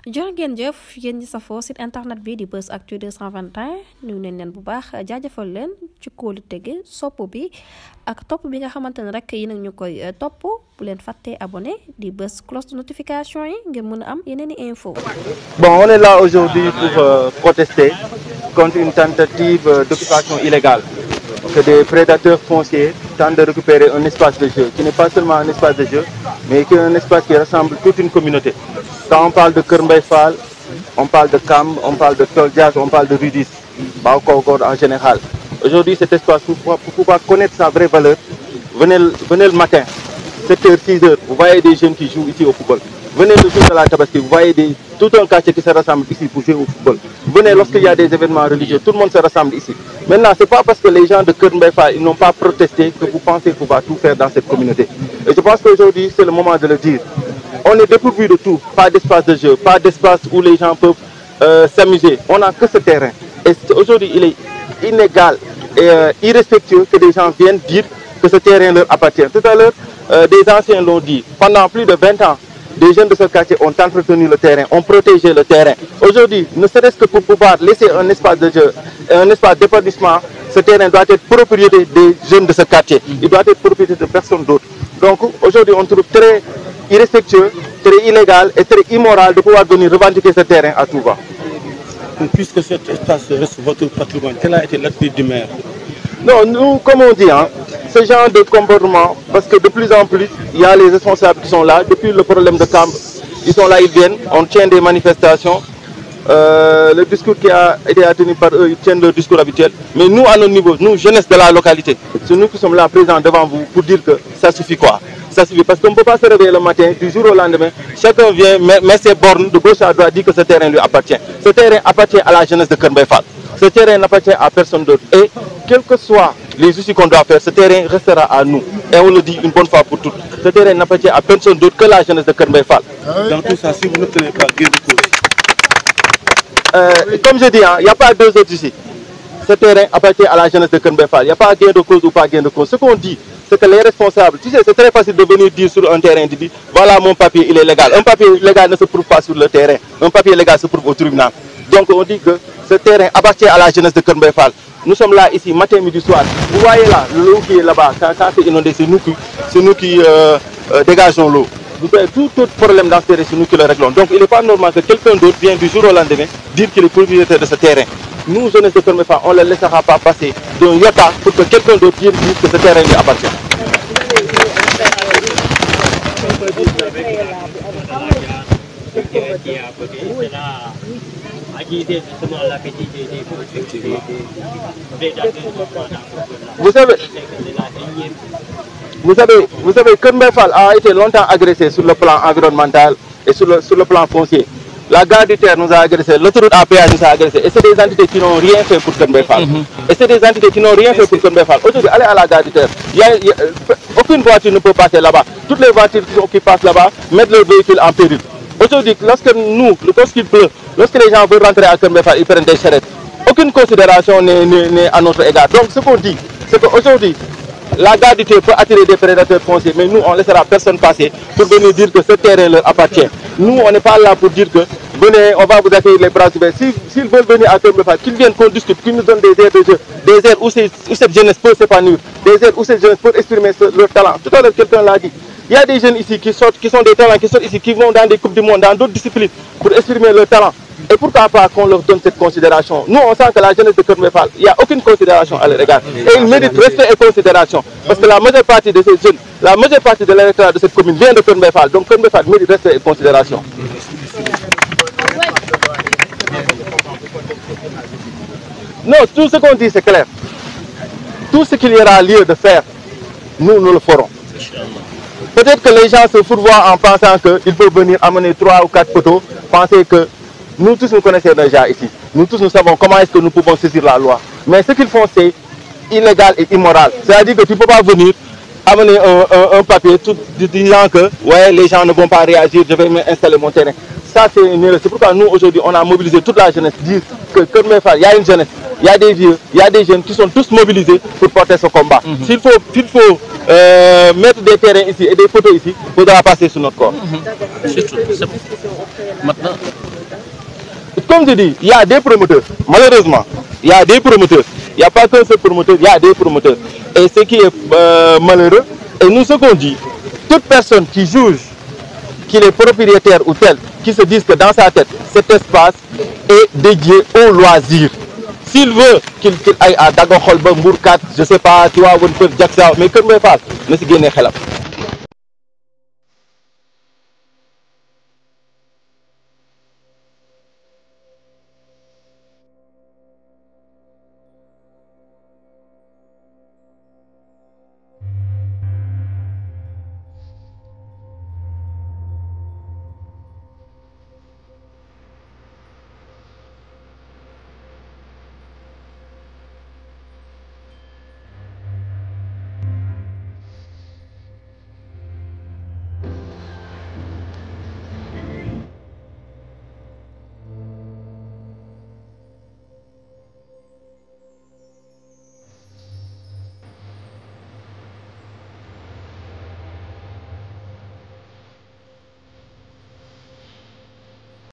jërë ngeen jëf yéen ñi safoo site internet bi di Buzz Actu 221 ñu neen leen bu baax jaajëfal leen ci kóolu tege sopp bi ak topp bi nga xamante ne rek yi nag ñu koy topp bu leen fàttee abonné di bës cloche de notification yi ngir mën a am yeneen i info. Bon, on est là aujourd'hui pour protester contre une tentative d'occupation illégale que des prédateurs fonciers tentent de récupérer un espace de jeu qui n'est pas seulement un espace de jeu mais qui est un espace qui rassemble toute une communauté. Quand on parle de Kër Mbaye Fall, on parle de Kamb, on parle de Toldiac, on parle de Rudis, Baokorgor en général. Aujourd'hui, cet espace, pour pouvoir connaître sa vraie valeur, venez le matin, 7h, 6h, vous voyez des jeunes qui jouent ici au football. Venez le jour de la Tabaski, vous voyez tout un quartier qui se rassemble ici pour jouer au football. Venez lorsqu'il y a des événements religieux, tout le monde se rassemble ici. Maintenant, ce n'est pas parce que les gens de Kër Mbaye Fall n'ont pas protesté que vous pensez pouvoir tout faire dans cette communauté. Et je pense qu'aujourd'hui, c'est le moment de le dire. On est dépourvu de tout, pas d'espace de jeu, pas d'espace où les gens peuvent s'amuser. On n'a que ce terrain. Et aujourd'hui, il est inégal et irrespectueux que des gens viennent dire que ce terrain leur appartient. Tout à l'heure, des anciens l'ont dit. Pendant plus de 20 ans, des jeunes de ce quartier ont entretenu le terrain, ont protégé le terrain. Aujourd'hui, ne serait-ce que pour pouvoir laisser un espace de jeu, un espace d'épanouissement, ce terrain doit être propriété des jeunes de ce quartier. Il doit être propriété de personne d'autre. Donc aujourd'hui, on trouve très irrespectueux, très illégal et très immoral de pouvoir venir revendiquer ce terrain à tout va. Puisque cet espace reste votre patrimoine, quelle a été l'attitude du maire? Non, nous, comme on dit, ce genre de comportement, parce que de plus en plus, il y a les responsables qui sont là. Depuis le problème de Kamb, ils sont là, ils viennent, on tient des manifestations. Le discours qui a été tenu par eux, ils tiennent leur discours habituel. Mais nous, à notre niveau, nous, jeunesse de la localité, c'est nous qui sommes là présents devant vous pour dire que ça suffit quoi. Ça suffit parce qu'on ne peut pas se réveiller le matin, du jour au lendemain, chacun vient, met ses bornes de gauche à droite, dit que ce terrain lui appartient. Ce terrain appartient à la jeunesse de Kër Mbaye Fall. Ce terrain n'appartient à personne d'autre. Et quels que soient les soucis qu'on doit faire, ce terrain restera à nous. Et on le dit une bonne fois pour toutes. Ce terrain n'appartient à personne d'autre que la jeunesse de Kër Mbaye Fall. Dans tout ça, si vous ne tenez pas gain de cause. Comme je dis, il n'y a pas deux autres ici. Ce terrain appartient à la jeunesse de Kër Mbaye Fall. Il n'y a pas gain de cause ou pas gain de cause. Ce qu'on dit, c'est que les responsables, tu sais, c'est très facile de venir dire sur un terrain, de dire, voilà mon papier, il est légal. Un papier légal ne se prouve pas sur le terrain. Un papier légal se prouve au tribunal. Donc on dit que ce terrain appartient à la jeunesse de Kër Mbaye Fall. Nous sommes là ici, matin, midi, soir. Vous voyez là, l'eau qui est là-bas, quand c'est inondé, c'est nous qui dégageons l'eau. Tout autre problème dans ce terrain, c'est nous qui le réglons. Donc il n'est pas normal que quelqu'un d'autre vienne du jour au lendemain dire qu'il est propriétaire de ce terrain. Nous, jeunesse de Kër Mbaye Fall, on ne le laissera pas passer d'un iota pour que quelqu'un d'autre vienne dire que ce terrain lui appartient. Vous savez, Kër Mbaye Fall a été longtemps agressé sur le plan environnemental et sur le plan foncier. La gare du terre nous a agressé, l'autoroute à péage nous a agressé. Et c'est des entités qui n'ont rien fait pour Kër Mbaye Fall. Et c'est des entités qui n'ont rien fait pour Kër Mbaye Fall. Aujourd'hui, allez à la gare du terre. Aucune voiture ne peut passer là-bas. Toutes les voitures qui passent là-bas mettent leur véhicule en péril. Aujourd'hui, lorsqu'il pleut, lorsque les gens veulent rentrer à Kër Mbaye Fall, ils prennent des charrettes. Aucune considération n'est à notre égard. Donc ce qu'on dit, c'est qu'aujourd'hui, la gare du terre peut attirer des prédateurs fonciers, mais nous, on ne laissera personne passer pour venir dire que ce terrain leur appartient. Nous, on n'est pas là pour dire que venez, on va vous accueillir les bras ouverts. S'ils veulent venir à Kër Mbaye Fall, qu'ils viennent qu'on discute, qu'ils nous donnent des aires de jeu, des aires où cette jeunesse peut s'épanouir, des aires où cette jeunesse peut exprimer leur talent. Tout à l'heure, quelqu'un l'a dit. Il y a des jeunes ici qui sont des talents, qui sortent ici, qui vont dans des coupes du monde, dans d'autres disciplines, pour exprimer leur talent. Et pourquoi pas qu'on leur donne cette considération? Nous, on sent que la jeunesse de Kër Mbaye Fall, il n'y a aucune considération à leur égard. Et ils méritent respect et considération. Parce que la majeure partie de ces jeunes, la majeure partie de l'électorat de cette commune vient de Kër Mbaye Fall. Donc Kër Mbaye Fall mérite respect et considération. Non, tout ce qu'on dit, c'est clair. Tout ce qu'il y aura lieu de faire, nous le ferons. Peut-être que les gens se fourvoient en pensant qu'ils peuvent venir amener 3 ou 4 poteaux, penser que nous tous nous connaissons déjà ici. Nous tous nous savons comment est-ce que nous pouvons saisir la loi. Mais ce qu'ils font, c'est illégal et immoral. C'est-à-dire que tu ne peux pas venir amener un papier tout disant que ouais, les gens ne vont pas réagir, je vais m'installer mon terrain. Ça, c'est une erreur. C'est pourquoi nous, aujourd'hui, on a mobilisé toute la jeunesse, dire que Kër Mbaye Fall, il y a une jeunesse, il y a des vieux, il y a des jeunes qui sont tous mobilisés pour porter ce combat. S'il faut mettre des terrains ici et des photos ici, il faudra passer sur notre corps. C'est tout. Maintenant, comme je dis, il y a des promoteurs. Malheureusement, il y a des promoteurs. Il n'y a pas qu'un seul promoteur, il y a des promoteurs. Et ce qui est malheureux, et nous ce qu'on dit, toute personne qui juge qu'il est propriétaire ou tel, qui se dise que dans sa tête, cet espace est dédié au loisir. S'il veut qu'il aille à Dagon Kholba, Mbourkat, je ne sais pas, tu vois, Wonfeur, Jacksa, mais que me passe, ne se gagne pas.